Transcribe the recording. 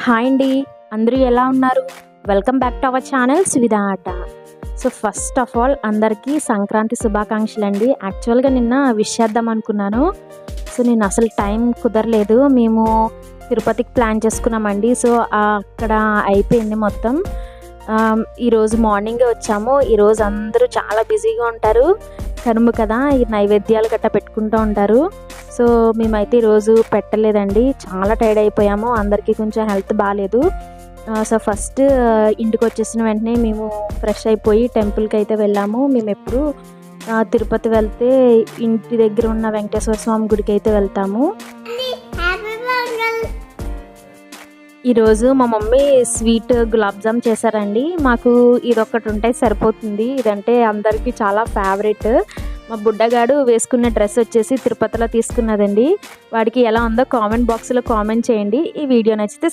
Hi అండి, అందరూ ఎలా ఉన్నారు? Welcome back to our channel Suvidha ఆట. సో ఫస్ట్ ఆఫ్ ఆల్ అందరికీ సంక్రాంతి శుభాకాంక్షలు అండి. యాక్చువల్గా నిన్న విష్ చేద్దాం అనుకున్నాను. సో నేను అసలు టైం కుదరలేదు. మేము తిరుపతికి ప్లాన్ చేసుకున్నామండి. సో అక్కడ అయిపోయింది మొత్తం. ఈరోజు మార్నింగే వచ్చాము. ఈరోజు అందరూ చాలా బిజీగా ఉంటారు. కనుమ కదా, ఈ నైవేద్యాలు గట్టా పెట్టుకుంటూ ఉంటారు. సో మేమైతే ఈరోజు పెట్టలేదండి. చాలా టైర్డ్ అయిపోయాము. అందరికీ కొంచెం హెల్త్ బాగాలేదు. సో ఫస్ట్ ఇంటికి వచ్చేసిన వెంటనే మేము ఫ్రెష్ అయిపోయి టెంపుల్కి అయితే వెళ్ళాము. మేము ఎప్పుడు తిరుపతి వెళ్తే ఇంటి దగ్గర ఉన్న వెంకటేశ్వర స్వామి గుడికి అయితే వెళ్తాము. ఈరోజు మా మమ్మీ స్వీట్ గులాబ్ జామ్ చేశారండి. మాకు ఇదొక్కటి ఉంటే సరిపోతుంది. ఇదంటే అందరికీ చాలా ఫేవరెట్. మా బుడ్డగాడు వేసుకున్న డ్రెస్ వచ్చేసి తిరుపతిలో తీసుకున్నదండి. వాడికి ఎలా ఉందో కామెంట్ బాక్స్లో కామెంట్ చేయండి. ఈ వీడియో నచ్చితే